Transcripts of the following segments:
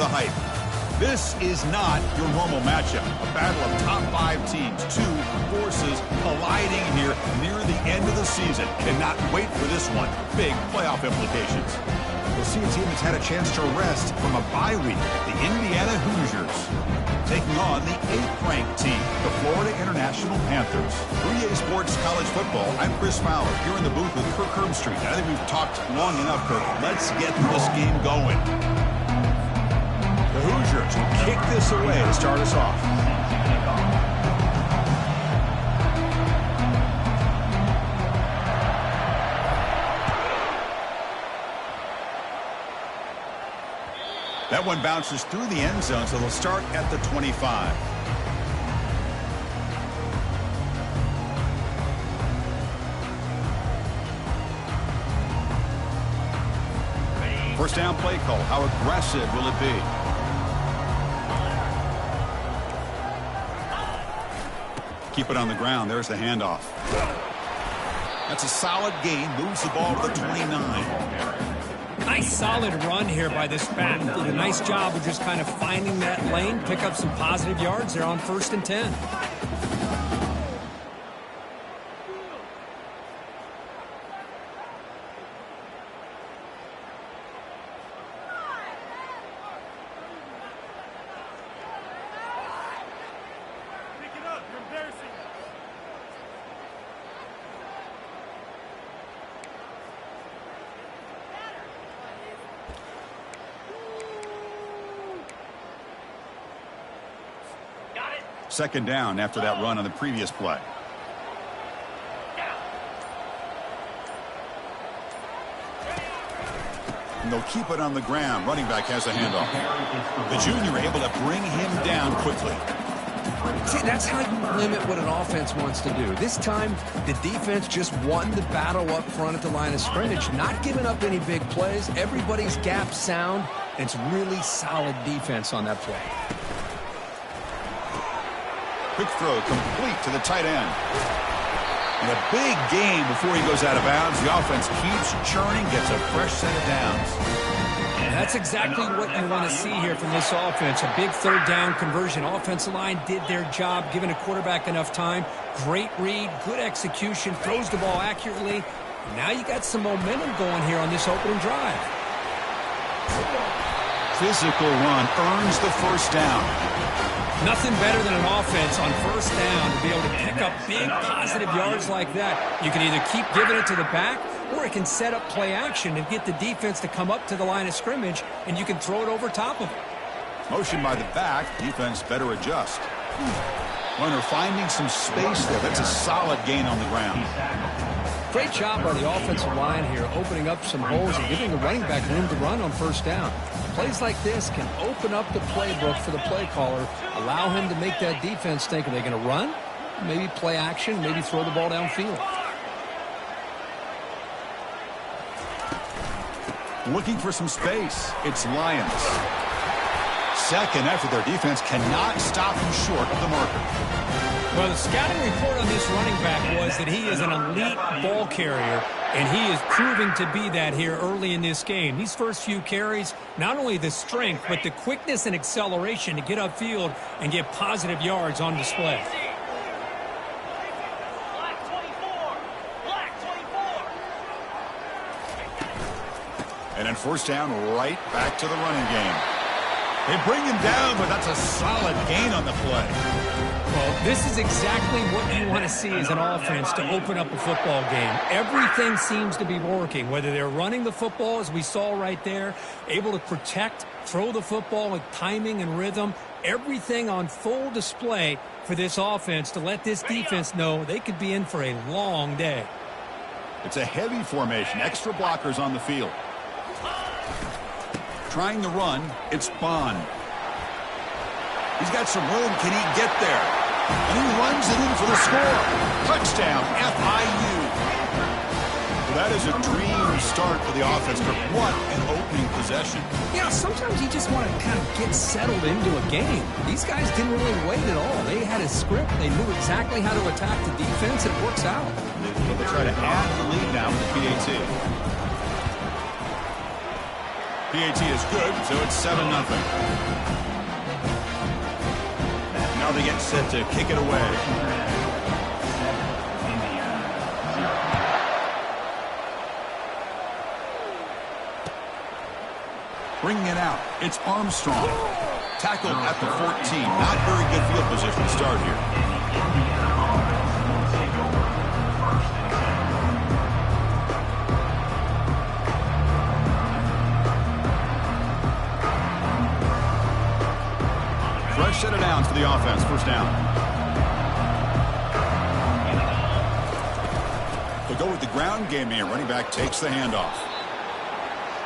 the hype. This is not your normal matchup. A battle of top 5 teams, 2 forces colliding here near the end of the season. Cannot wait for this one. Big playoff implications. We'll see a team that's had a chance to rest from a bye week. The Indiana Hoosiers taking on the 8th-ranked team, the Florida International Panthers. 3A Sports College Football, I'm Chris Fowler, here in the booth with Kirk Herbstreit. I think we've talked long enough, Kirk. Let's get this game going. The Hoosiers will kick this away to start us off. That one bounces through the end zone, so they'll start at the 25. First down play call. How aggressive will it be? Keep it on the ground. There's the handoff. That's a solid gain. Moves the ball to the 29. Nice solid run here by this back. Did a nice job of just kind of finding that lane, pick up some positive yards there on 1st and 10. Second down after that run on the previous play. And they'll keep it on the ground. Running back has the handoff. The junior able to bring him down quickly. See, that's how you limit what an offense wants to do. This time, the defense just won the battle up front at the line of scrimmage, not giving up any big plays. Everybody's gap sound, and it's really solid defense on that play. Quick throw complete to the tight end. And a big gain before he goes out of bounds. The offense keeps churning, gets a fresh set of downs. And that's exactly what you want to see here from this offense. A big 3rd down conversion. Offensive line did their job, giving a quarterback enough time. Great read, good execution, throws the ball accurately. Now you got some momentum going here on this opening drive. Physical run earns the first down. Nothing better than an offense on 1st down to be able to pick up big positive yards like that. You can either keep giving it to the back, or it can set up play action and get the defense to come up to the line of scrimmage, and you can throw it over top of it. Motion by the back. Defense better adjust. Runner finding some space there. That's a solid gain on the ground. Great job by the offensive line here, opening up some holes and giving the running back room to run on 1st down. Plays like this can open up the playbook for the play caller, allow him to make that defense think, are they going to run? Maybe play action, maybe throw the ball downfield. Looking for some space. It's Lions. Second after their defense cannot stop him short of the marker. Well, the scouting report on this running back was that he is an elite ball carrier, and he is proving to be that here early in this game. These first few carries, not only the strength, but the quickness and acceleration to get upfield and get positive yards on display. And then 1st down, right back to the running game. They bring him down, but that's a solid gain on the play. Well, this is exactly what you want to see as an offense to open up a football game. Everything seems to be working, whether they're running the football, as we saw right there, able to protect, throw the football with timing and rhythm, everything on full display for this offense to let this defense know they could be in for a long day. It's a heavy formation, extra blockers on the field. Trying to run, it's Bond. He's got some room. Can he get there? And he runs it in for the score. Touchdown, FIU. Well, that is a dream start for the offense, but what an opening possession. Yeah, sometimes you just want to kind of get settled into a game. These guys didn't really wait at all. They had a script. They knew exactly how to attack the defense, and it works out. They'll try to add the lead now with the PAT. PAT is good, so it's 7-0. Now they get set to kick it away. Bringing it out, it's Armstrong. Tackled at the 14. Not very good field position to start here. Fresh set of downs for the offense. First down. They'll go with the ground game here. Running back takes the handoff.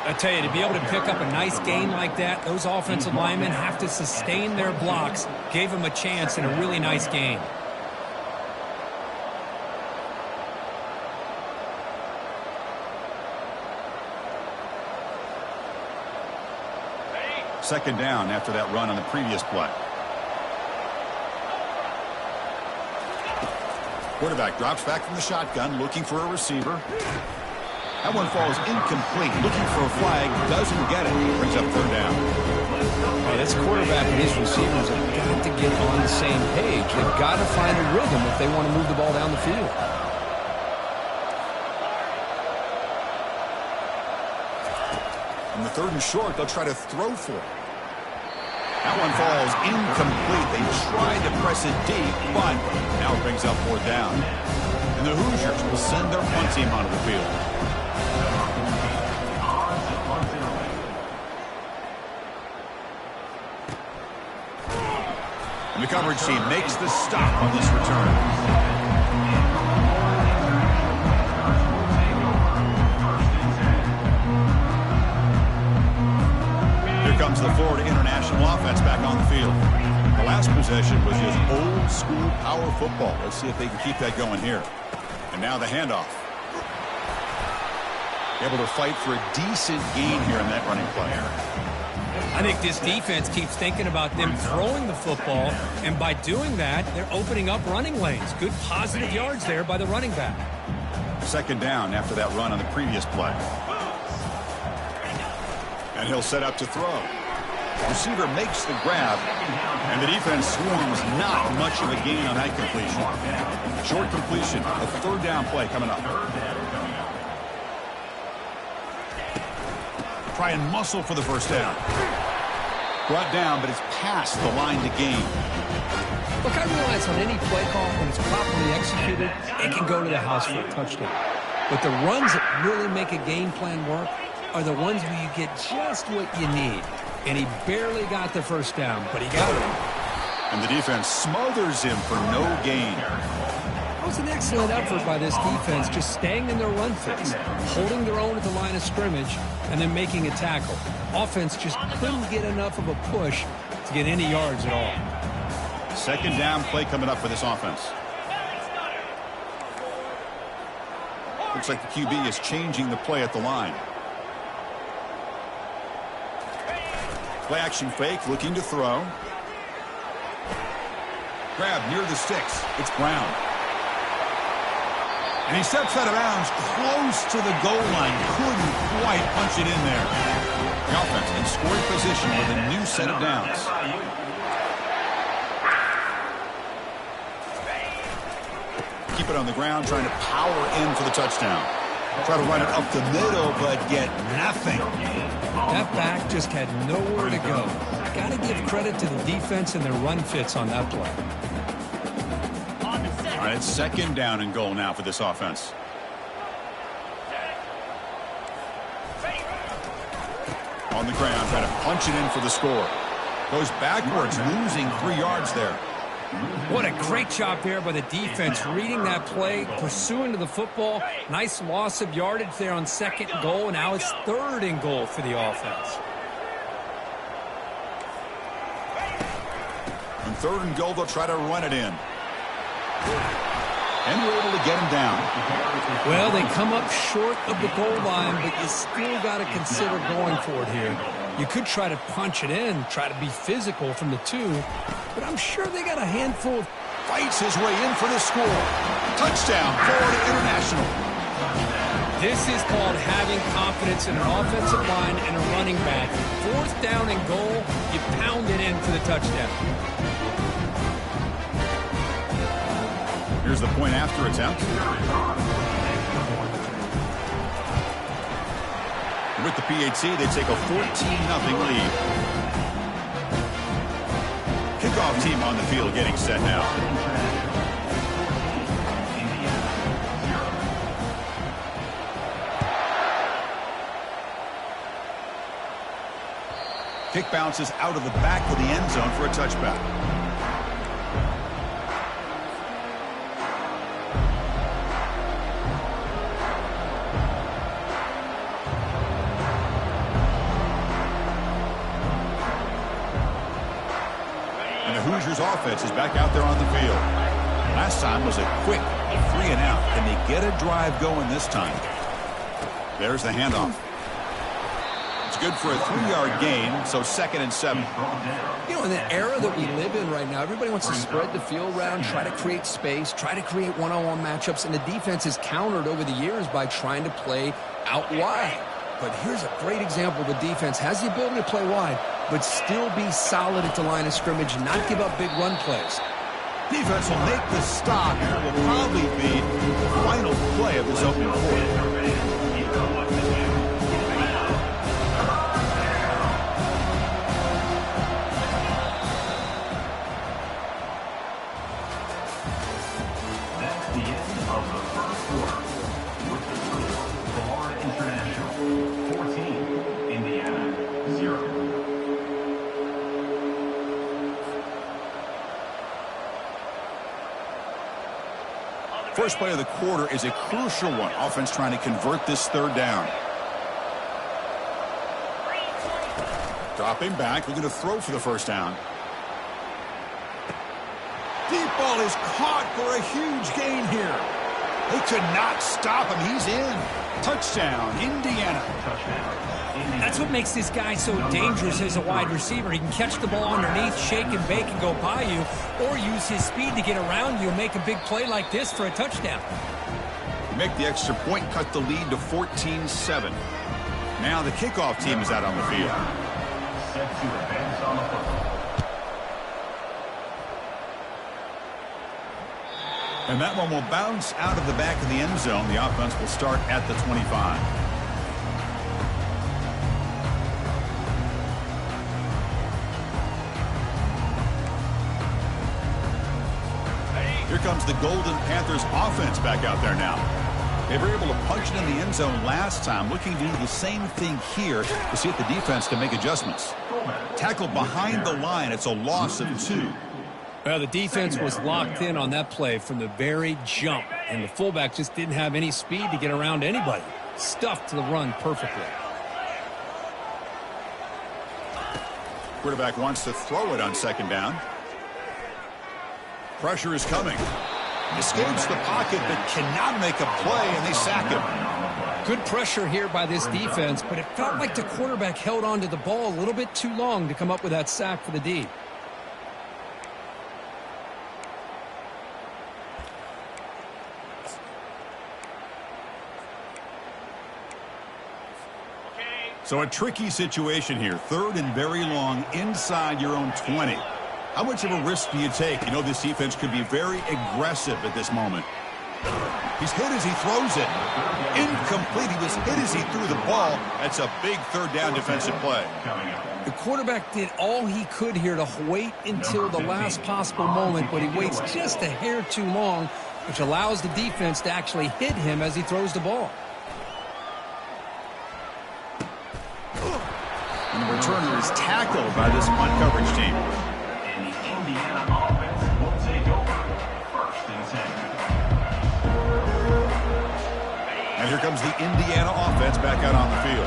I tell you, to be able to pick up a nice gain like that, those offensive linemen have to sustain their blocks. Gave them a chance in a really nice game. Second down after that run on the previous play. Quarterback drops back from the shotgun, looking for a receiver. That one falls incomplete. Looking for a flag, doesn't get it. Brings up third down. Oh, this quarterback and his receivers have got to get on the same page. They've got to find a rhythm if they want to move the ball down the field. On the third and short, they'll try to throw for it. That one falls incomplete. They tried to press it deep, but now it brings up fourth down. And the Hoosiers will send their punt team onto the field. And the coverage team makes the stop on this return. Here comes the Florida International offense back on the field. The last possession was just old school power football. Let's see if they can keep that going here. And now the handoff. Able to fight for a decent gain here in that running play. I think this defense keeps thinking about them throwing the football, and by doing that, they're opening up running lanes. Good positive yards there by the running back. Second down after that run on the previous play. And he'll set up to throw. Receiver makes the grab, and the defense swarms. Not much of a gain on that completion. Short completion, a third down play coming up. Try and muscle for the first down. Brought down, but it's past the line to gain. Look, I realize on any play call, when it's properly executed, it can go to the house for a touchdown. But the runs that really make a game plan work are the ones where you get just what you need. And he barely got the first down, but he got it. And the defense smothers him for no gain. It was an excellent effort by this defense, just staying in their run fits, holding their own at the line of scrimmage, and then making a tackle. Offense just couldn't get enough of a push to get any yards at all. Second down play coming up for this offense. Looks like the QB is changing the play at the line. Play action fake, looking to throw. Grab near the sticks. It's Brown. And he steps out of bounds close to the goal line. Couldn't quite punch it in there. The offense in scoring position with a new set of downs. Keep it on the ground, trying to power in for the touchdown. Try to run it up the middle, but get nothing. That back just had nowhere to go. Got to give credit to the defense and their run fits on that play. All right, it's second down and goal now for this offense. On the ground, trying to punch it in for the score. Goes backwards, losing 3 yards there. What a great job there by the defense, reading that play, pursuing to the football. Nice loss of yardage there on second and goal, and now it's third and goal for the offense. On third and goal, they'll try to run it in. And we're able to get him down. Well, they come up short of the goal line, but you still got to consider going for it here. You could try to punch it in, try to be physical from the 2, but I'm sure they got a handful. Fights his way in for the score. Touchdown, Florida International. This is called having confidence in an offensive line and a running back. 4th down and goal, you pound it in for the touchdown. Here's the point after attempt. With the PAT, they take a 14-0 lead. Kickoff team on the field getting set now. Kick bounces out of the back of the end zone for a touchback. And the Hoosiers offense is back out there on the field. Last time was a quick 3-and-out. Can they get a drive going this time? There's the handoff. It's good for a 3-yard gain, so 2nd and 7. You know, in the era that we live in right now, everybody wants to spread the field around, try to create space, try to create one-on-one matchups, and the defense has countered over the years by trying to play out wide. But here's a great example. The defense has the ability to play wide, but still be solid at the line of scrimmage and not give up big run plays. Defense will make the stop, and it will probably be the final play of this opening quarter. First play of the quarter is a crucial one. Offense trying to convert this 3rd down. Dropping back, looking to throw for the 1st down. Deep ball is caught for a huge gain here. They could not stop him. He's in. Touchdown, Indiana. That's what makes this guy so dangerous as a wide receiver. He can catch the ball underneath, shake and bake and go by you, or use his speed to get around you and make a big play like this for a touchdown. Make the extra point, cut the lead to 14-7. Now the kickoff team is out on the field. And that one will bounce out of the back of the end zone. The offense will start at the 25. Here comes the Golden Panthers offense back out there now. They were able to punch it in the end zone last time, looking to do the same thing here to see if the defense can make adjustments. Tackled behind the line, it's a loss of 2. Well, the defense was locked in on that play from the very jump, and the fullback just didn't have any speed to get around anybody. Stuffed the run perfectly. Quarterback wants to throw it on 2nd down. Pressure is coming. Escapes the pocket but cannot make a play, and they sack him. Good pressure here by this defense, but it felt like the quarterback held on to the ball a little bit too long to come up with that sack for the D. So a tricky situation here. 3rd and very long inside your own 20. How much of a risk do you take? You know this defense could be very aggressive at this moment. He's hit as he throws it. Incomplete. He was hit as he threw the ball. That's a big 3rd down defensive play. The quarterback did all he could here to wait until the last possible moment, but he waits just a hair too long, which allows the defense to actually hit him as he throws the ball. And the returner is tackled by this punt coverage team. And the Indiana offense will take over 1st and 10. And here comes the Indiana offense back out on the field.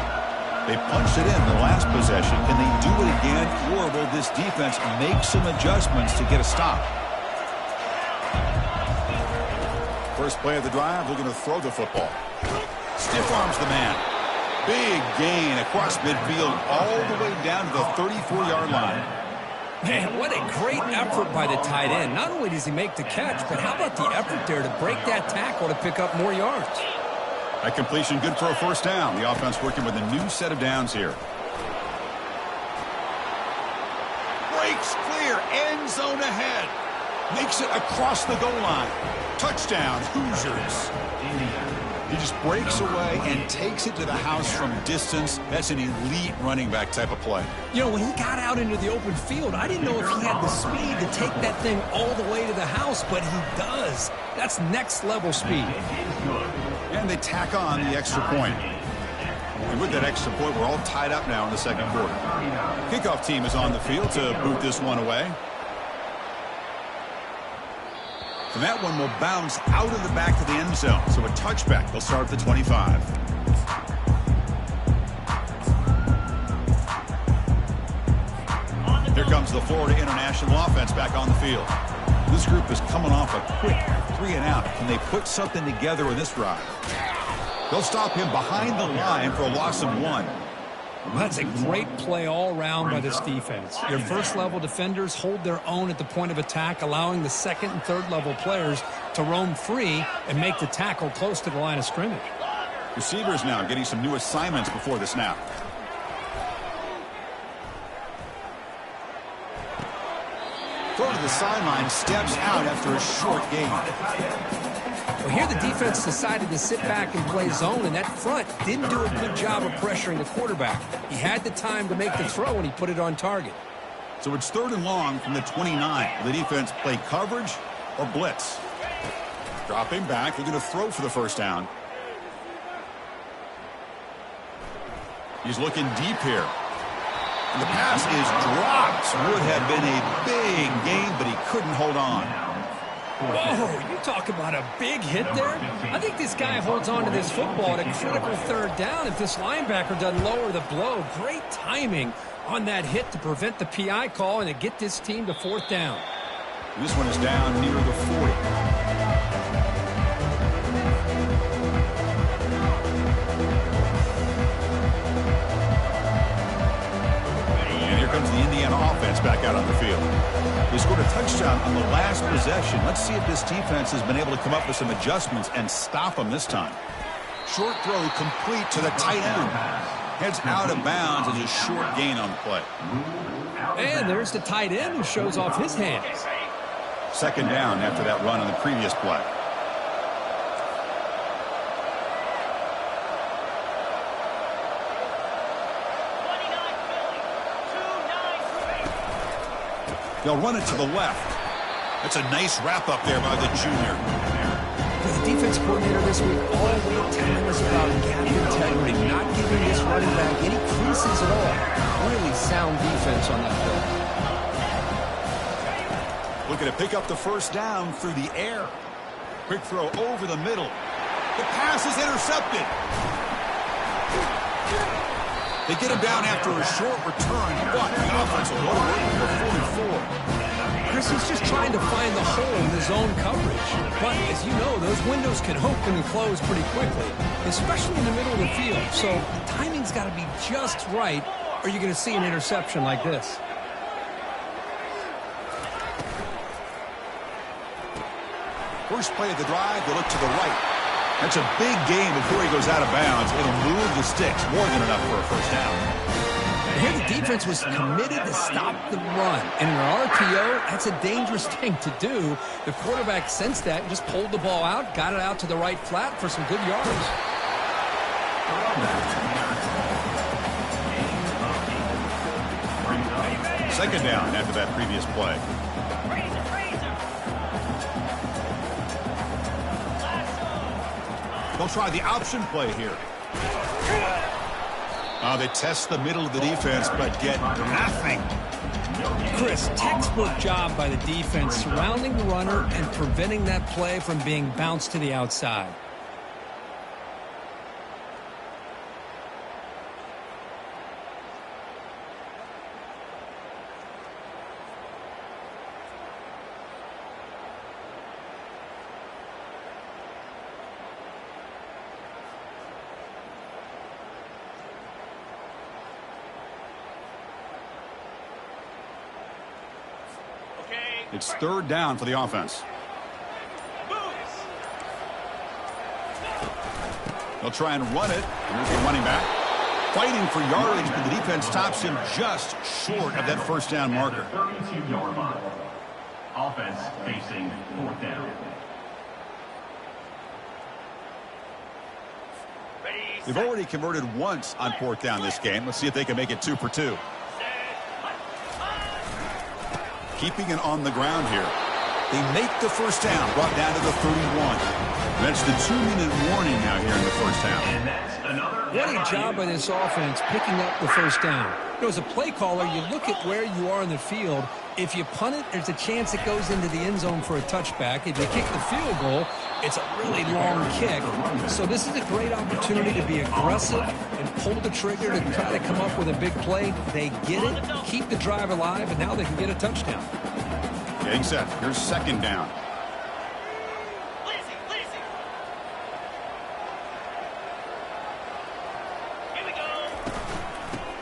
They punched it in the last possession. Can they do it again, or will this defense make some adjustments to get a stop? First play of the drive, looking to throw the football. Stiff arms the man. Big gain across midfield all the way down to the 34-yard line. Man, what a great effort by the tight end. Not only does he make the catch, but how about the effort there to break that tackle to pick up more yards? That completion good for a first down. The offense working with a new set of downs here. Breaks clear. End zone ahead. Makes it across the goal line. Touchdown, Hoosiers. He just breaks away and takes it to the house from distance. That's an elite running back type of play. You know, when he got out into the open field, I didn't know if he had the speed to take that thing all the way to the house, but he does. That's next level speed. And they tack on the extra point. And with that extra point, we're all tied up now in the second quarter. Kickoff team is on the field to boot this one away. And that one will bounce out of the back of the end zone. So a touchback. They'll start at the 25. Here comes the Florida International offense back on the field. This group is coming off a quick 3-and-out. Can they put something together with this drive? They'll stop him behind the line for a loss of 1. That's a great play all around by this defense. Your first-level defenders hold their own at the point of attack, allowing the second and third-level players to roam free and make the tackle close to the line of scrimmage. Receivers now getting some new assignments before the snap. Throw to the sideline, steps out after a short gain. Well, here the defense decided to sit back and play zone, and that front didn't do a good job of pressuring the quarterback. He had the time to make the throw, and he put it on target. So it's 3rd and long from the 29. Will the defense play coverage or blitz? Dropping back. They're going to throw for the first down. He's looking deep here. And the pass is dropped. Would have been a big gain, but he couldn't hold on. Whoa, you talk about a big hit there? I think this guy holds on to this football at a critical 3rd down if this linebacker doesn't lower the blow. Great timing on that hit to prevent the PI call and to get this team to 4th down. This one is down near the 40. And here comes the Indiana offense back out on the field. They scored a touchdown on the last possession. Let's see if this defense has been able to come up with some adjustments and stop them this time. Short throw complete to the tight end. Heads out of bounds as a short gain on the play. And there's the tight end who shows off his hands. 2nd down after that run on the previous play. They'll run it to the left. That's a nice wrap up there by the junior. The defense coordinator this week all week telling us about gap integrity, not giving this running back any creases at all. Really sound defense on that play. Looking to pick up the first down through the air. Quick throw over the middle. The pass is intercepted. They get him down after a short return, but the offense will go to work for 44. Chris, he's just trying to find the hole in the zone coverage. But as you know, those windows can open and close pretty quickly, especially in the middle of the field. So the timing's got to be just right, or you're going to see an interception like this. First play of the drive, they look to the right. That's a big gain before he goes out of bounds. It'll move the sticks, more than enough for a first down. And here the defense was committed to stop the run. And in an RPO, that's a dangerous thing to do. The quarterback sensed that and just pulled the ball out, got it out to the right flat for some good yards. 2nd down after that previous play. They'll try the option play here. They test the middle of the defense, but get nothing. Chris, textbook job by the defense surrounding the runner and preventing that play from being bounced to the outside. It's 3rd down for the offense. They'll try and run it. Here's the running back. Fighting for yardage, but the defense stops him just short of that first down marker. 32-yard line. Offense facing fourth down. They've already converted once on fourth down this game. Let's see if they can make it 2 for 2. Keeping it on the ground here. They make the first down, brought down to the 31. That's the 2-minute warning now here in the first half. And that's another. What a job by this offense picking up the first down. You know, as a play caller, you look at where you are in the field. If you punt it, there's a chance it goes into the end zone for a touchback. If you kick the field goal, it's a really long kick. So this is a great opportunity to be aggressive and pull the trigger to try to come up with a big play. They get it, keep the drive alive, and now they can get a touchdown. Getting set. Here's second down.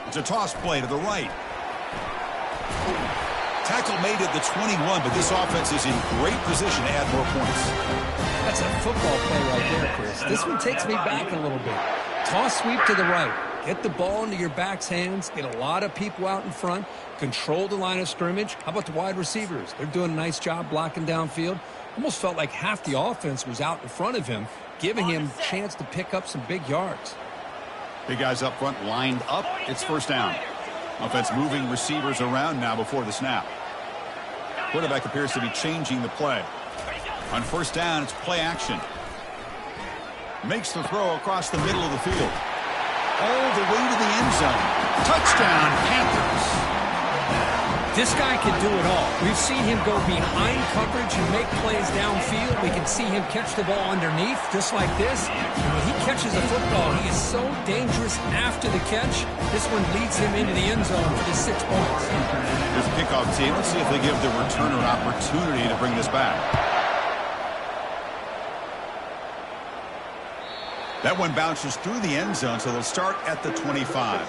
It's a toss play to the right. Tackle made at the 21, but this offense is in great position to add more points. That's a football play right there, Chris. This one takes me back a little bit. Toss sweep to the right. Get the ball into your back's hands. Get a lot of people out in front. Control the line of scrimmage. How about the wide receivers? They're doing a nice job blocking downfield. Almost felt like half the offense was out in front of him, giving him a chance to pick up some big yards. Big guys up front lined up. It's first down. Offense moving receivers around now before the snap. Quarterback appears to be changing the play. On first down, it's play action. Makes the throw across the middle of the field. All the way to the end zone. Touchdown, Panthers. This guy can do it all. We've seen him go behind coverage and make plays downfield. We can see him catch the ball underneath, just like this. And when he catches a football, he is so dangerous after the catch. This one leads him into the end zone for the 6 points. Here's the kickoff team. Let's see if they give the returner an opportunity to bring this back. That one bounces through the end zone, so they'll start at the 25.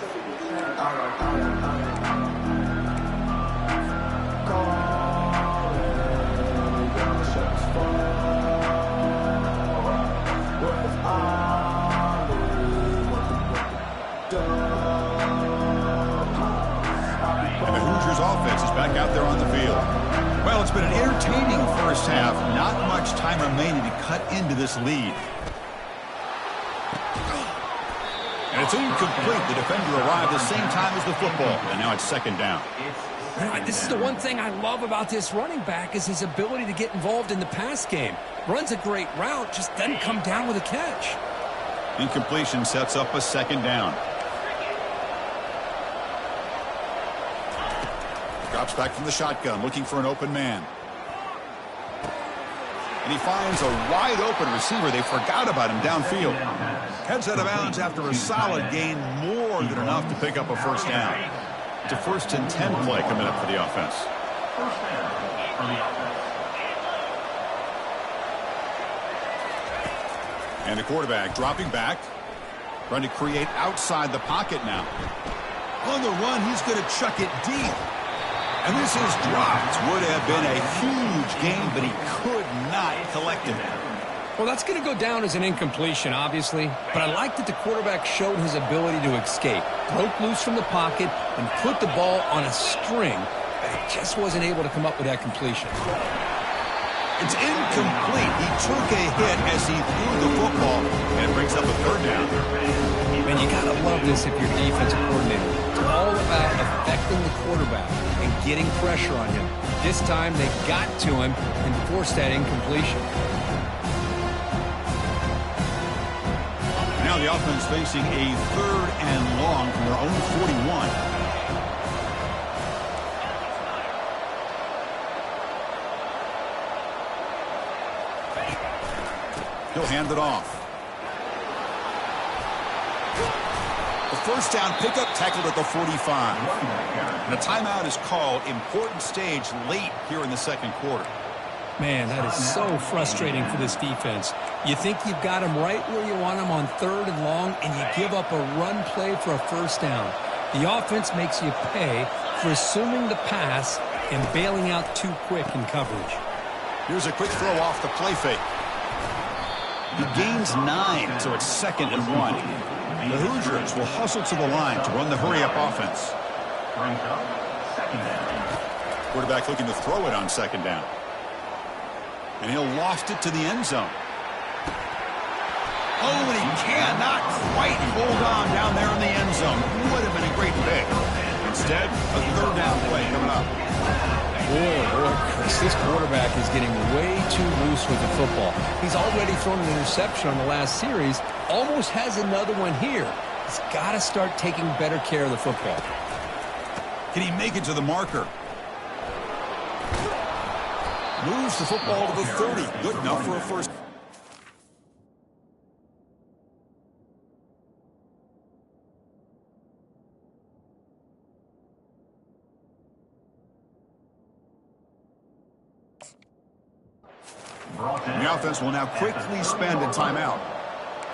And the Hoosiers offense is back out there on the field. Well, it's been an entertaining first half. Not much time remaining to cut into this lead. And it's incomplete. The defender arrived the same time as the football. And now it's second down. This is the one thing I love about this running back is his ability to get involved in the pass game. Runs a great route, just doesn't come down with a catch. Incompletion sets up a second down. Drops back from the shotgun, looking for an open man. And he finds a wide-open receiver. They forgot about him downfield. Heads out of bounds after a solid gain, more than enough to pick up a first down. It's a 1st and 10 play coming up for the offense. First down for the offense. And the quarterback dropping back, trying to create outside the pocket now. On the run, he's going to chuck it deep. And this is dropped. Would have been a huge gain, but he could not collect it. Well, that's going to go down as an incompletion, obviously. But I like that the quarterback showed his ability to escape. Broke loose from the pocket and put the ball on a string. But he just wasn't able to come up with that completion. It's incomplete. He took a hit as he threw the football, and it brings up a third down. Man, you got to love this if you're defensive coordinator. It's all about affecting the quarterback and getting pressure on him. This time they got to him and forced that incompletion. Now the offense facing a 3rd and long from their own 41. He'll hand it off. The first down pickup tackled at the 45. And a timeout is called. Important stage late here in the second quarter. Man, that is so frustrating for this defense. You think you've got them right where you want them on 3rd and long, and you give up a run play for a first down. The offense makes you pay for assuming the pass and bailing out too quick in coverage. Here's a quick throw off the play fake. He gains 9, so it's 2nd and 1. The Hoosiers will hustle to the line to run the hurry-up offense. Brings up 2nd down. Quarterback looking to throw it on 2nd down. And he'll loft it to the end zone. Oh, and he cannot quite hold on down there in the end zone. Would have been a great pick. Instead, a 3rd down play coming up. Boy, Chris, this quarterback is getting way too loose with the football. He's already thrown an interception on the last series. Almost has another one here. He's got to start taking better care of the football. Can he make it to the marker? Moves the football to the 30. Good enough for a first. The offense will now quickly spend a timeout.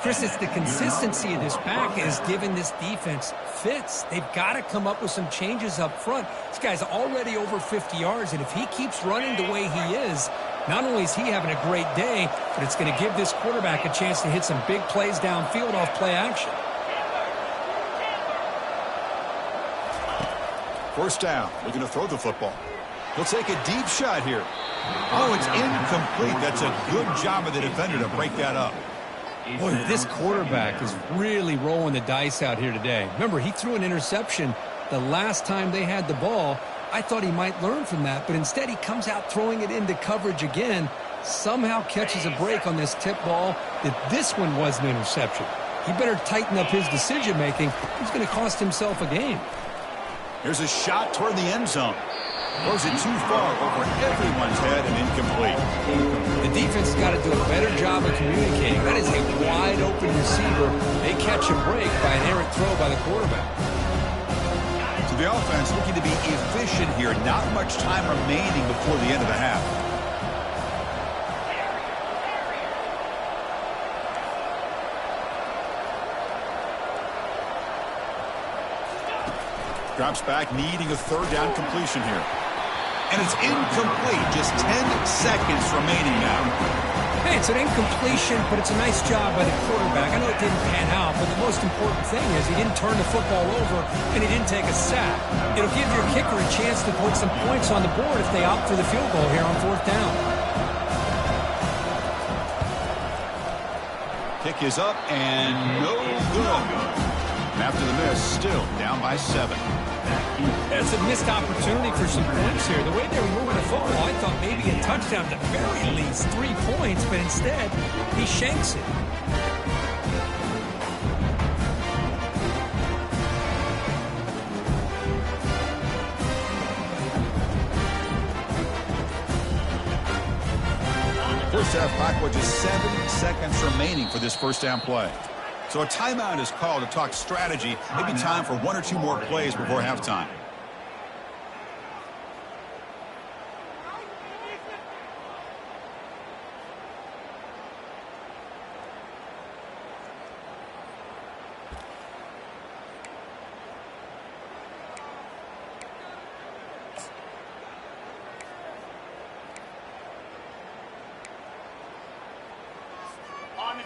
Chris, it's the consistency of this back is giving this defense fits. They've got to come up with some changes up front. This guy's already over 50 yards, and if he keeps running the way he is, not only is he having a great day, but it's going to give this quarterback a chance to hit some big plays downfield off play action. First down, looking to throw the football. He'll take a deep shot here. Oh, it's incomplete. That's a good job of the defender to break that up. Boy, this quarterback is really rolling the dice out here today. Remember, he threw an interception the last time they had the ball. I thought he might learn from that, but instead he comes out throwing it into coverage again, somehow catches a break on this tip ball that this one was an interception. He better tighten up his decision-making. He's going to cost himself a game. Here's a shot toward the end zone. Throws it too far over everyone's head and incomplete. The defense has got to do a better job of communicating. That is a wide-open receiver. They catch a break by an errant throw by the quarterback. So the offense looking to be efficient here. Not much time remaining before the end of the half. Drops back, needing a 3rd down completion here. And it's incomplete. Just 10 seconds remaining now. Hey, it's an incompletion, but it's a nice job by the quarterback. I know it didn't pan out, but the most important thing is he didn't turn the football over and he didn't take a sack. It'll give your kicker a chance to put some points on the board if they opt for the field goal here on 4th down. Kick is up and no good. And after the miss, still down by 7. It's a missed opportunity for some points here. The way they were moving the football, I thought maybe a touchdown at the very least, 3 points, but instead, he shanks it. First half clock with just 7 seconds remaining for this first down play. So a timeout is called to talk strategy. Maybe time for 1 or 2 more plays before halftime.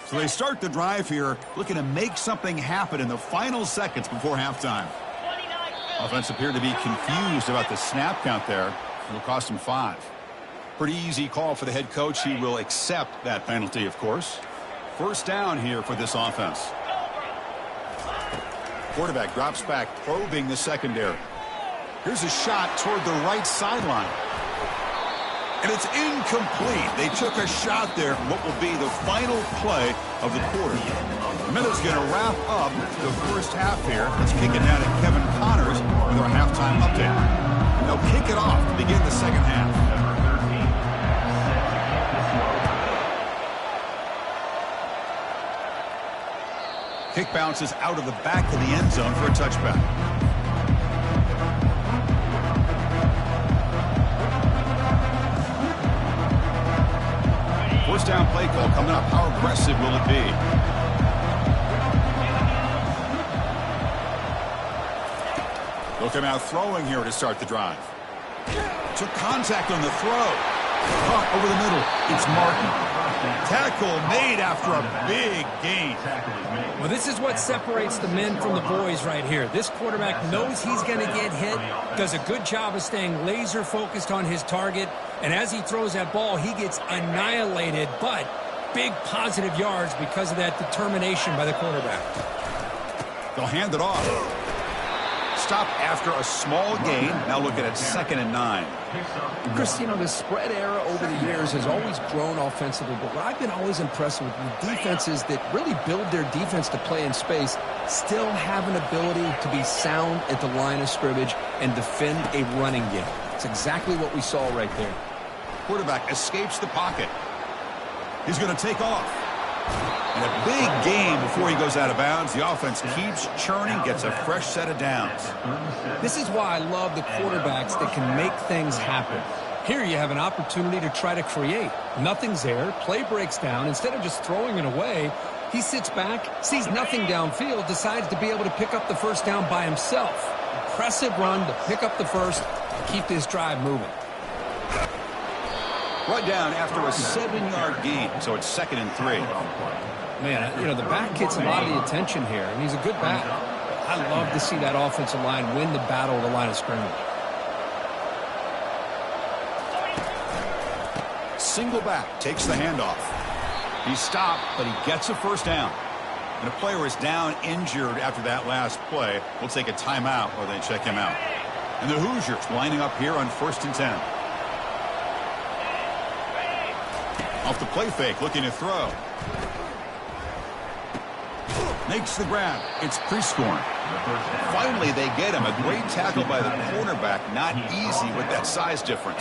So they start the drive here, looking to make something happen in the final seconds before halftime. Offense appeared to be confused about the snap count there. It'll cost him 5. Pretty easy call for the head coach. He will accept that penalty, of course. First down here for this offense. Quarterback drops back, probing the secondary. Here's a shot toward the right sideline. And it's incomplete. They took a shot there. What will be the final play of the quarter. The minute's going to wrap up the first half here. Let's kick it down to Kevin Connors with our halftime update. And they'll kick it off to begin the second half. Kick bounces out of the back of the end zone for a touchback. First down play call coming up. How aggressive will it be? They'll come out throwing here to start the drive. Took contact on the throw. Caught over the middle. It's Martin. Tackle made after a big gain. Well, this is what separates the men from the boys right here. This quarterback knows he's going to get hit, does a good job of staying laser focused on his target, and as he throws that ball, he gets annihilated, but big positive yards because of that determination by the quarterback. They'll hand it off. Stop after a small gain. Now looking at 2nd and 9. Chris, you know, the spread era over the years has always grown offensively, but what I've been always impressed with defenses that really build their defense to play in space still have an ability to be sound at the line of scrimmage and defend a running game. It's exactly what we saw right there. Quarterback escapes the pocket. He's going to take off. And a big game before he goes out of bounds. The offense keeps churning, gets a fresh set of downs. This is why I love the quarterbacks that can make things happen. Here you have an opportunity to try to create. Nothing's there. Play breaks down. Instead of just throwing it away, he sits back, sees nothing downfield, decides to be able to pick up the first down by himself. Impressive run to pick up the first, keep this drive moving. Right down after a 7-yard gain, so it's 2nd and 3. Man, you know, the back gets a lot of the attention here, and he's a good back. I love to see that offensive line win the battle of the line of scrimmage. Single back, takes the handoff. He's stopped, but he gets a first down. And a player is down injured after that last play. We'll take a timeout while they check him out. And the Hoosiers lining up here on 1st and 10. Off the play fake, looking to throw. Makes the grab. It's Prescorn. Finally, they get him. A great tackle by the cornerback. Not easy with that size difference.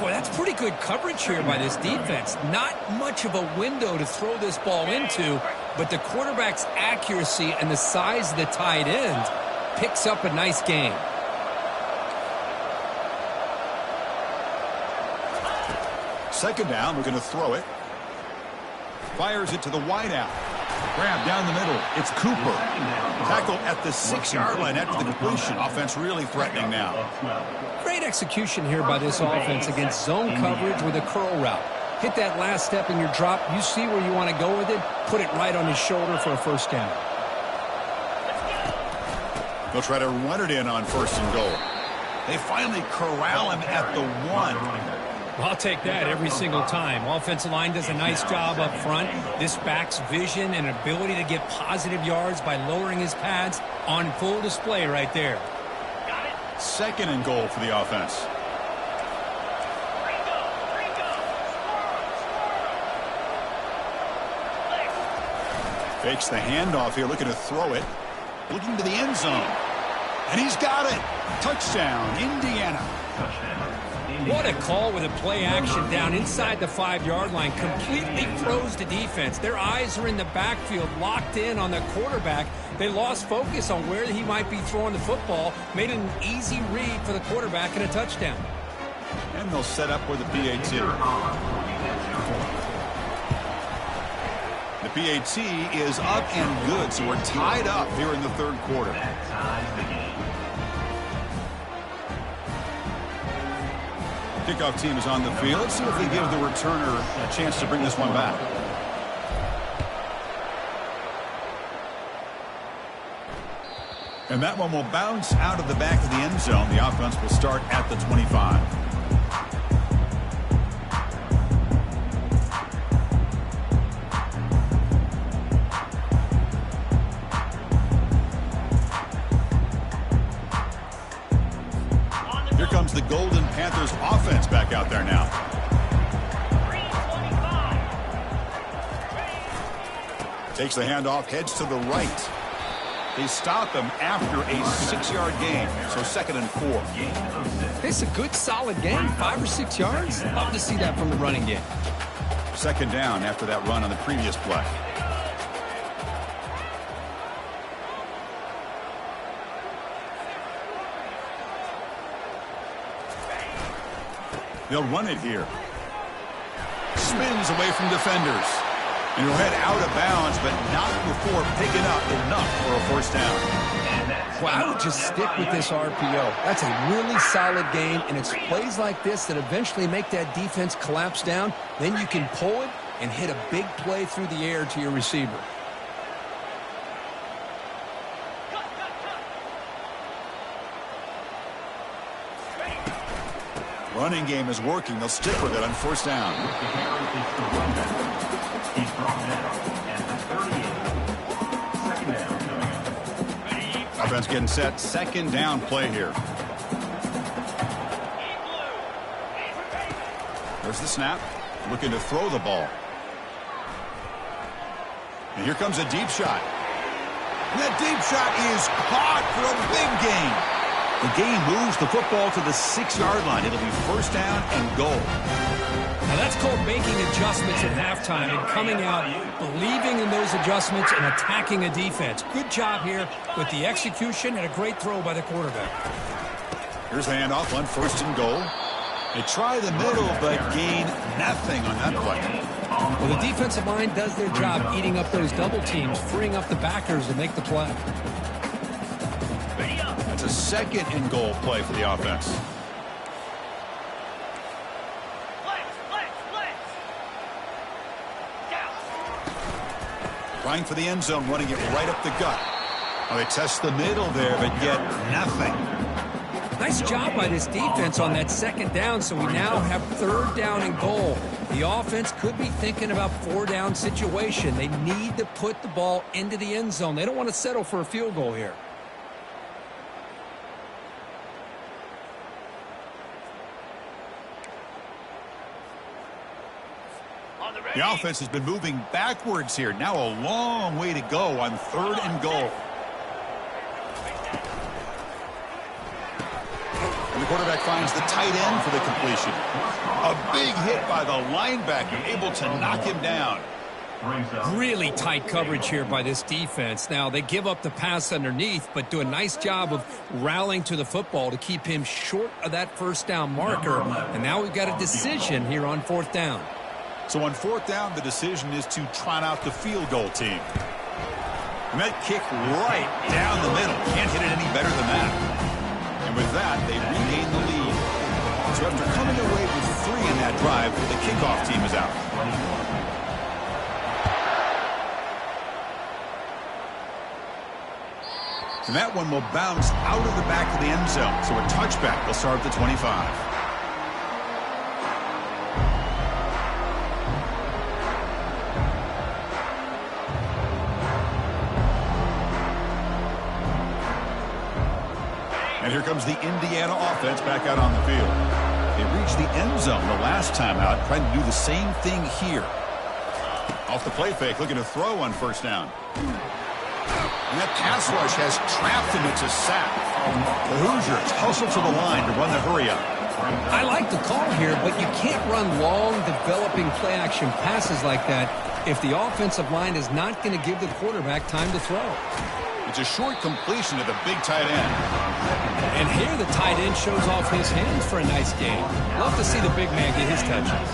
Boy, that's pretty good coverage here by this defense. Not much of a window to throw this ball into, but the quarterback's accuracy and the size of the tight end picks up a nice gain. Second down, we're going to throw it. Fires it to the wideout. Grab down the middle. It's Cooper. Tackle at the 6-yard line after the completion. Offense really threatening now. Great execution here by this offense against zone coverage with a curl route. Hit that last step in your drop. You see where you want to go with it. Put it right on his shoulder for a first down. They'll try to run it in on 1st and goal. They finally corral him at the 1. I'll take that every single time. Offensive line does a nice job up front. This back's vision and ability to get positive yards by lowering his pads on full display right there. 2nd and goal for the offense. Fakes the handoff here, looking to throw it. Looking to the end zone. And he's got it. Touchdown, Indiana. What a call with a play action down inside the 5-yard line. Completely froze the defense. Their eyes are in the backfield, locked in on the quarterback. They lost focus on where he might be throwing the football. Made an easy read for the quarterback and a touchdown. And they'll set up with the PAT. The PAT is up and good, so we're tied up here in the 3rd quarter. Kickoff team is on the field. Let's see if they give the returner a chance to bring this one back. And that one will bounce out of the back of the end zone. The offense will start at the 25. Here comes the Golden Panthers offense back out there now. Takes the handoff, heads to the right. They stop him after a 6-yard gain, so 2nd and 4. It's a good, solid game, 5 or 6 yards. Love to see that from the running game. 2nd down after that run on the previous play. They'll run it here. Spins away from defenders. And he'll head out of bounds, but not before picking up enough for a first down. Well, I would just stick with this RPO. That's a really solid game, and it's plays like this that eventually make that defense collapse down. Then you can pull it and hit a big play through the air to your receiver. Running game is working. They'll stick with it on first down. He's brought down at the 38. Second down coming up. Offense getting set. Second down play here. There's the snap. Looking to throw the ball. And here comes a deep shot. And that deep shot is caught for a big gain. The game moves the football to the 6-yard line. It'll be first down and goal. Now that's called making adjustments at halftime and coming out, believing in those adjustments and attacking a defense. Good job here with the execution and a great throw by the quarterback. Here's the handoff on first and goal. They try the middle, but gain nothing on that play. Well, the defensive line does their job eating up those double teams, freeing up the backers to make the play. That's a second and goal play for the offense. Trying for the end zone, running it right up the gut. Well, they test the middle there, but get nothing. Nice job by this defense on that second down, so we now have third down and goal. The offense could be thinking about four-down situation. They need to put the ball into the end zone. They don't want to settle for a field goal here. The offense has been moving backwards here. Now a long way to go on third and goal. And the quarterback finds the tight end for the completion. A big hit by the linebacker, able to knock him down. Really tight coverage here by this defense. Now, they give up the pass underneath, but do a nice job of rallying to the football to keep him short of that first down marker. And now we've got a decision here on fourth down. So on fourth down, the decision is to trot out the field goal team. And that kick right down the middle. Can't hit it any better than that. And with that, they regain the lead. So after coming away with 3 in that drive, the kickoff team is out. And that one will bounce out of the back of the end zone. So a touchback will start at the 25. And here comes the Indiana offense back out on the field. They reached the end zone the last time out, trying to do the same thing here. Off the play fake, looking to throw on first down. And that pass rush has trapped him. It's a sack. The Hoosiers hustle to the line to run the hurry-up. I like the call here, but you can't run long, developing play-action passes like that if the offensive line is not going to give the quarterback time to throw. It's a short completion to the big tight end. And here the tight end shows off his hands for a nice game. Love to see the big man get his touches.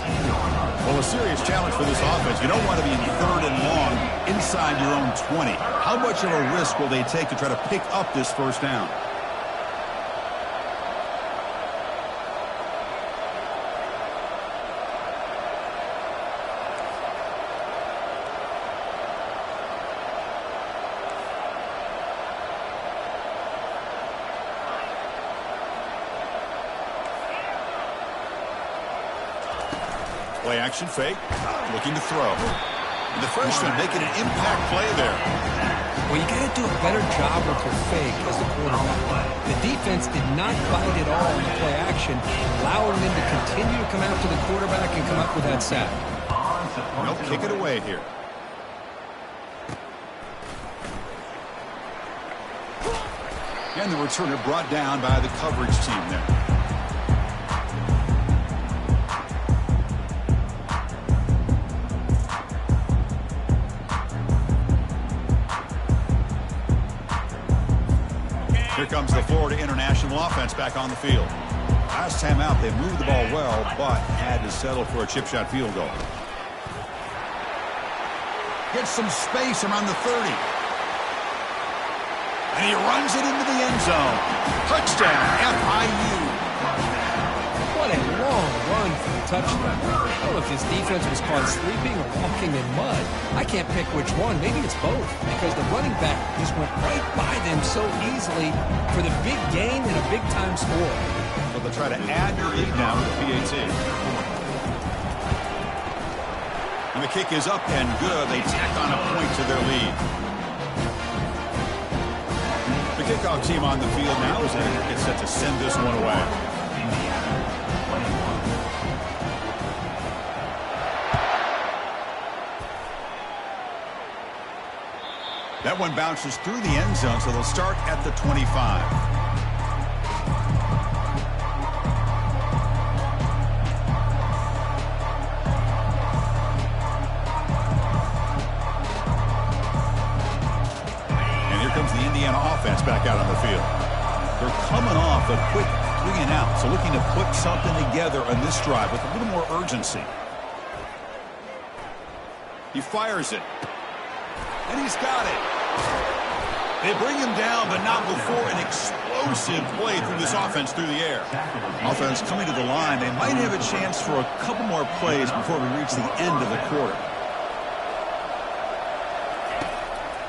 Well, a serious challenge for this offense. You don't want to be in third and long inside your own 20. How much of a risk will they take to try to pick up this first down? Play action fake, looking to throw. And the freshman making an impact play there. Well, you got to do a better job with your fake as the quarterback. The defense did not bite at all in the play action, allowing them to continue to come after the quarterback and come up with that sack. They'll kick it away here. And the returner brought down by the coverage team there. Here comes the Florida International offense back on the field. Last time out, they moved the ball well, but had to settle for a chip shot field goal. Gets some space around the 30. And he runs it into the end zone. Touchdown, FIU. What a long run run for the touchdown. I don't know if his defense was caught sleeping or walking in mud. I can't pick which one. Maybe it's both, because the running back just went right by them so easily for the big gain and a big-time score. So they'll try to add your lead now with the PAT. And the kick is up and good. They tack on a point to their lead. The kickoff team on the field now as they get set to send this one away. That one bounces through the end zone, so they'll start at the 25. Offense back out on the field. They're coming off a quick 3-and-out, so looking to put something together on this drive with a little more urgency. He fires it, and he's got it. They bring him down, but not before an explosive play through this offense through the air. Offense coming to the line. They might have a chance for a couple more plays before we reach the end of the quarter.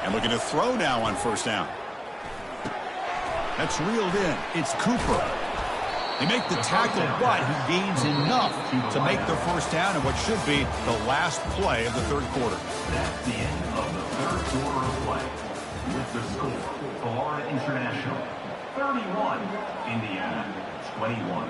And looking to throw now on first down. That's reeled in. It's Cooper. They make the tackle, but he gains enough to make the first down in what should be the last play of the third quarter. That's the end of the third quarter of play. With the score, Florida International 31, Indiana 21.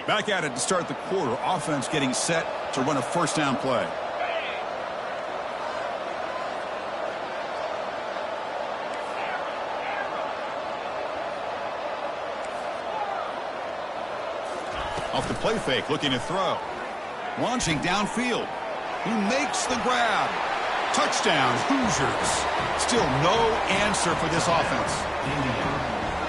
Back at it to start the quarter. Offense getting set to run a first down play. Off the play fake, looking to throw. Launching downfield. He makes the grab. Touchdown, Hoosiers. Still no answer for this offense.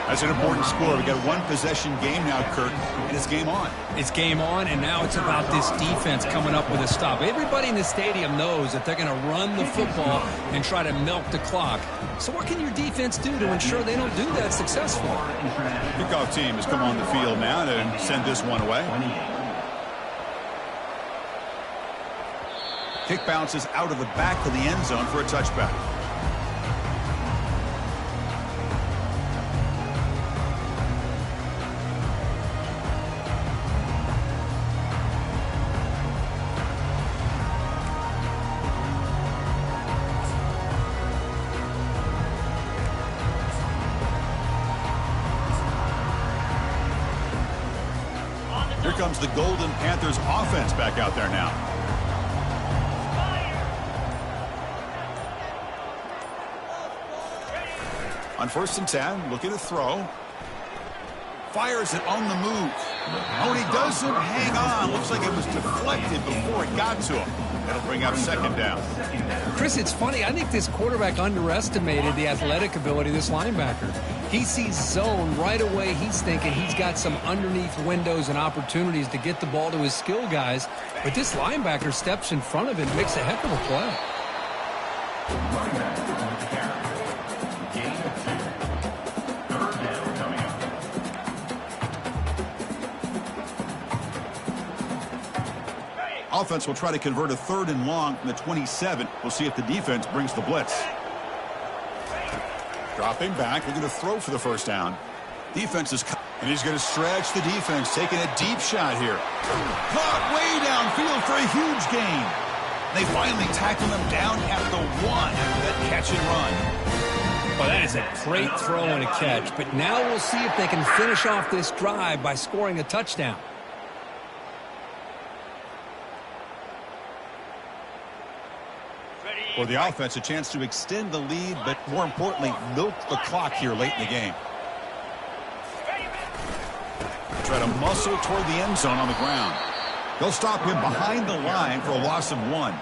That's an important score. We got a one-possession game now, Kirk, and it's game on. It's game on, and now it's about this defense coming up with a stop. Everybody in the stadium knows that they're going to run the football and try to milk the clock. So what can your defense do to ensure they don't do that successfully? Kickoff team has come on the field now to send this one away. Kick bounces out of the back of the end zone for a touchback. Here comes the Golden Panthers offense back out there now. On 1st and 10, looking to throw. Fires it on the move. Oh, and he doesn't hang on. Looks like it was deflected before it got to him. That'll bring up second down. Chris, it's funny. I think this quarterback underestimated the athletic ability of this linebacker. He sees zone right away. He's thinking he's got some underneath windows and opportunities to get the ball to his skill guys. But this linebacker steps in front of him and makes a heck of a play. Offense will try to convert a 3rd and long from the 27. We'll see if the defense brings the blitz. Dropping back, looking to throw for the first down. Defense is, and he's going to stretch the defense, taking a deep shot here. Caught way downfield for a huge gain. They finally tackle him down at the 1 after that catch and run. Well, that is a great throw and a catch. But now we'll see if they can finish off this drive by scoring a touchdown. For the offense, a chance to extend the lead, but more importantly, milk the clock here late in the game. Try to muscle toward the end zone on the ground. They'll stop him behind the line for a loss of 1.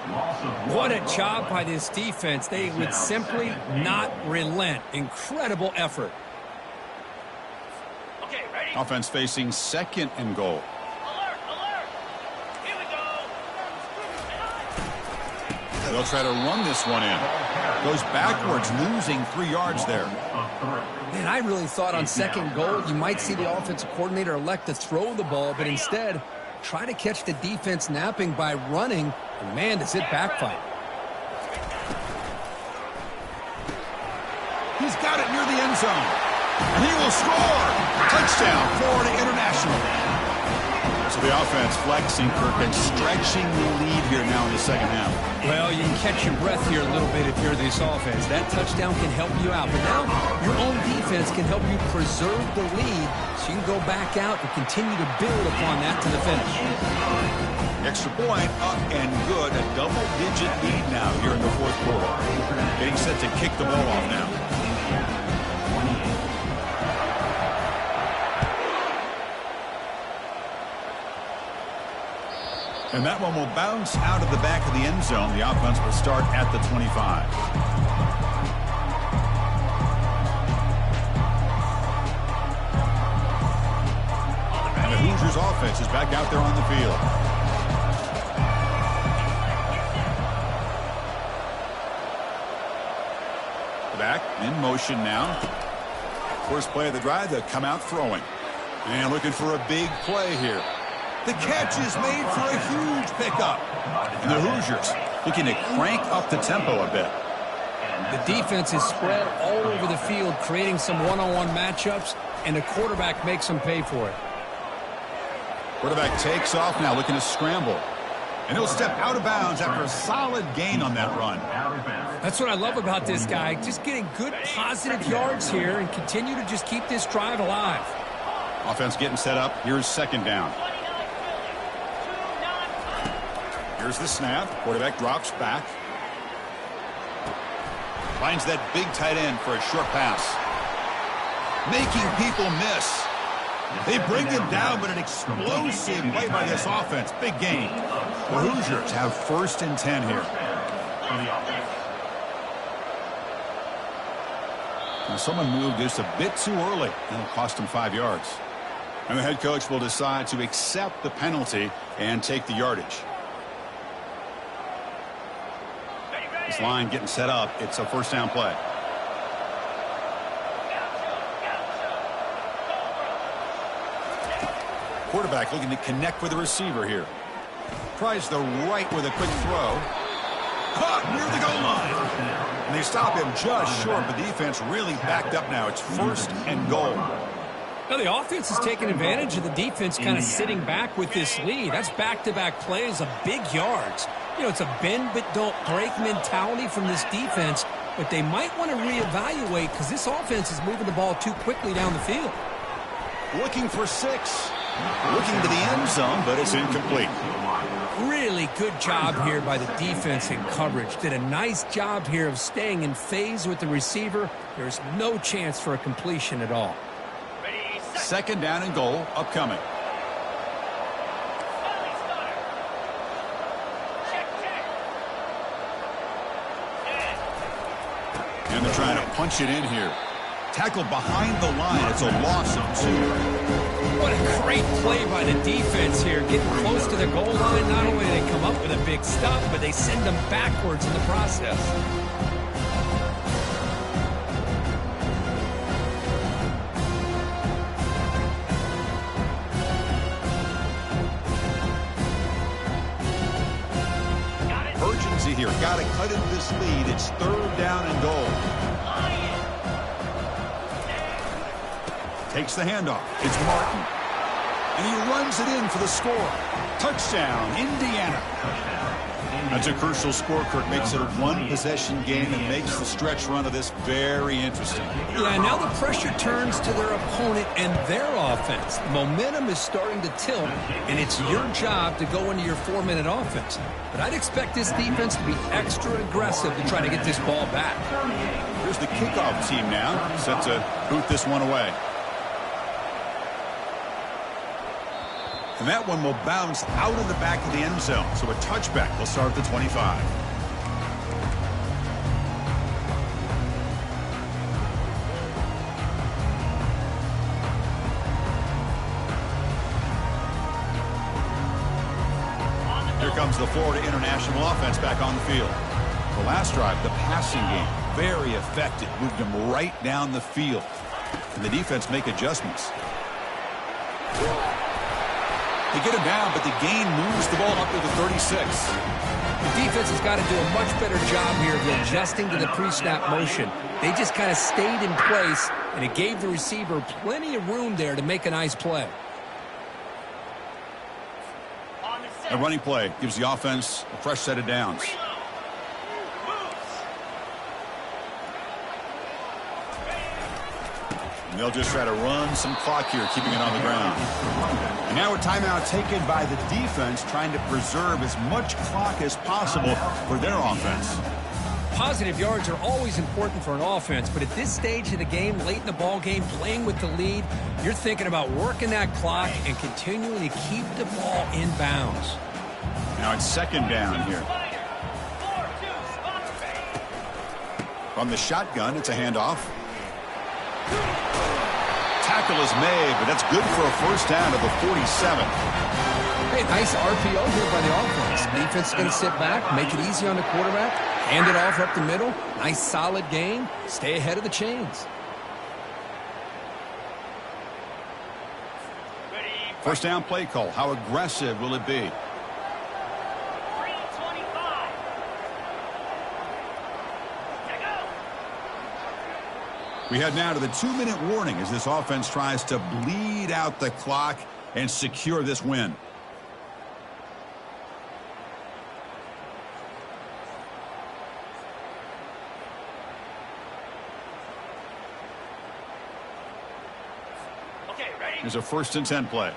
What a job by this defense. They would simply not relent. Incredible effort. Okay, ready? Offense facing 2nd and goal. They'll try to run this one in. Goes backwards, losing 3 yards there. Man, And I really thought on second goal, you might see the offensive coordinator elect to throw the ball, but instead, try to catch the defense napping by running, and man, does it backfire. He's got it near the end zone. And he will score. Touchdown, Florida International. So the offense flexing, Kirk, and stretching the lead here now in the second half. Well, you can catch your breath here a little bit if you're this offense. That touchdown can help you out. But now your own defense can help you preserve the lead so you can go back out and continue to build upon that to the finish. Extra point up and good. A double-digit lead now here in the fourth quarter. Getting set to kick the ball off now. And that one will bounce out of the back of the end zone. The offense will start at the 25. And the Hoosiers offense is back out there on the field. Back in motion now. First play of the drive, they come out throwing. And looking for a big play here. The catch is made for a huge pickup. And the Hoosiers looking to crank up the tempo a bit. The defense is spread all over the field, creating some one-on-one matchups, and the quarterback makes them pay for it. Quarterback takes off now, looking to scramble. And he'll step out of bounds after a solid gain on that run. That's what I love about this guy, just getting good positive yards here and continue to just keep this drive alive. Offense getting set up. Here's second down. Here's the snap. Quarterback drops back. Finds that big tight end for a short pass. Making people miss. They bring him down, but an explosive play by this offense. Big gain. The Hoosiers have 1st and 10 here. Now someone moved just a bit too early. That'll cost him 5 yards. And the head coach will decide to accept the penalty and take the yardage. This line getting set up. It's a first down play. Quarterback looking to connect with the receiver here. Tries the right with a quick throw. Caught near the goal line. And they stop him just short, but the defense really backed up now. It's 1st and goal. Now the offense is taking advantage of the defense kind of sitting back with this lead. That's back-to-back plays of big yards. You know, it's a bend but don't break mentality from this defense, but they might want to reevaluate because this offense is moving the ball too quickly down the field. Looking for 6. Looking to the end zone, but it's incomplete. Really good job here by the defense in coverage. Did a nice job here of staying in phase with the receiver. There's no chance for a completion at all. Second down and goal upcoming. And they're trying to punch it in here. Tackled behind the line. It's a loss of 2. What a great play by the defense here. Getting close to the goal line. Not only do they come up with a big stop, but they send them backwards in the process. Urgency here. Got to cut into this lead. It's 3rd down and goal. Takes the handoff. It's Martin. And he runs it in for the score. Touchdown, Indiana. That's a crucial score. Kirk makes it a 1-possession game and makes the stretch run of this very interesting. Yeah, now the pressure turns to their opponent and their offense. The momentum is starting to tilt, and it's your job to go into your 4-minute offense. But I'd expect this defense to be extra aggressive to try to get this ball back. Here's the kickoff team now, set to boot this one away. And that one will bounce out of the back of the end zone. So a touchback will start at the 25. Here comes the Florida International offense back on the field. The last drive, the passing game, very effective. Moved them right down the field. Can the defense make adjustments? They get him down, but the gain moves the ball up to the 36. The defense has got to do a much better job here of adjusting to the pre-snap motion. They just kind of stayed in place, and it gave the receiver plenty of room there to make a nice play. A running play gives the offense a fresh set of downs. And they'll just try to run some clock here, keeping it on the ground. And now a timeout taken by the defense, trying to preserve as much clock as possible for their offense. Positive yards are always important for an offense, but at this stage of the game, late in the ball game, playing with the lead, you're thinking about working that clock and continuing to keep the ball in bounds. Now it's second down here. From the shotgun, it's a handoff. Tackle is made, but that's good for a first down at the 47. Hey, nice RPO here by the offense. Defense is going to sit back, make it easy on the quarterback, hand it off up the middle. Nice solid gain. Stay ahead of the chains. First down play call. How aggressive will it be? We head now to the 2-minute warning as this offense tries to bleed out the clock and secure this win. Okay, ready? Here's a 1st and 10 play.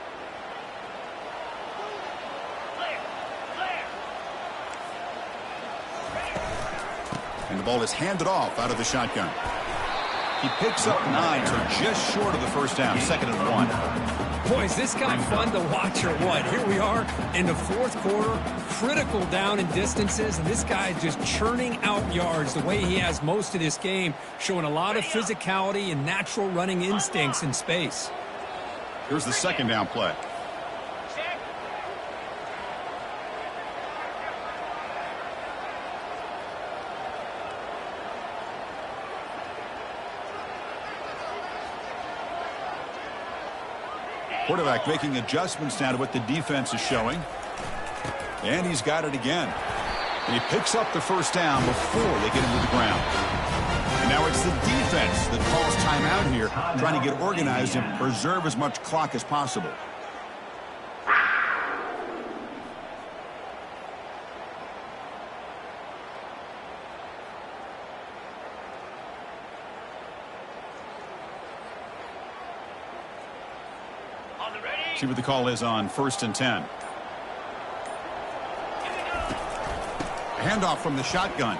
And the ball is handed off out of the shotgun. He picks up 9, so just short of the first down, 2nd and 1. Boy, is this kind of fun to watch or what? Here we are in the 4th quarter, critical down in distances, and this guy is just churning out yards the way he has most of this game, showing a lot of physicality and natural running instincts in space. Here's the 2nd down play. Quarterback making adjustments now to what the defense is showing. And he's got it again. And he picks up the first down before they get him to the ground. And now it's the defense that calls timeout here, trying to get organized and preserve as much clock as possible. See what the call is on 1st and 10. A handoff from the shotgun.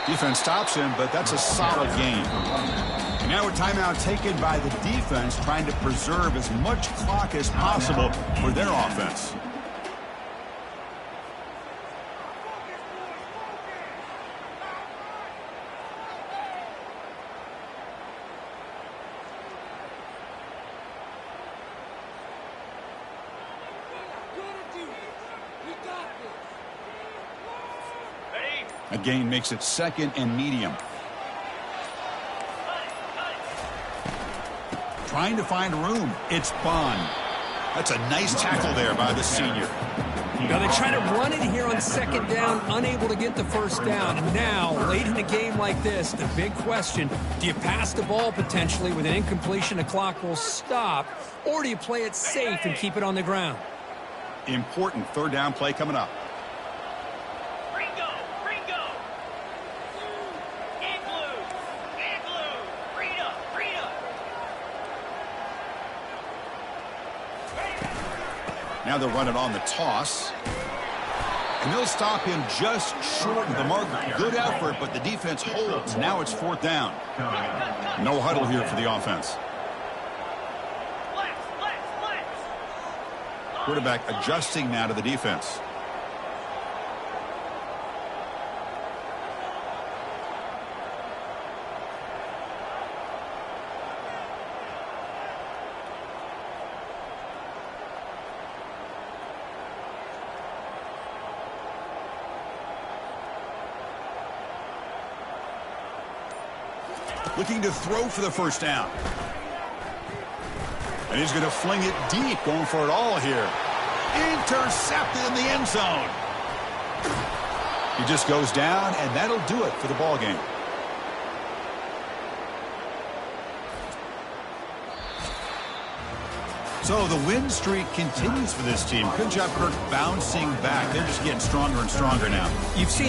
Defense stops him, but that's a solid gain. And now a timeout taken by the defense, trying to preserve as much clock as possible for their offense. A gain makes it 2nd and medium. Trying to find room. It's Bond. That's a nice tackle there by the senior. Now they try to run it here on 2nd down, unable to get the first down. And now, late in a game like this, the big question, do you pass the ball potentially with an incompletion, the clock will stop, or do you play it safe and keep it on the ground? Important 3rd down play coming up. Now they'll run it on the toss. And they'll stop him just short of the mark. Good effort, but the defense holds. Now it's 4th down. No huddle here for the offense. Quarterback adjusting now to the defense. looking to throw for the first down. And he's going to fling it deep, going for it all here. Intercepted in the end zone. He just goes down, and that'll do it for the ball game. So the win streak continues for this team. Good job, Kirk, bouncing back. They're just getting stronger and stronger now. You've seen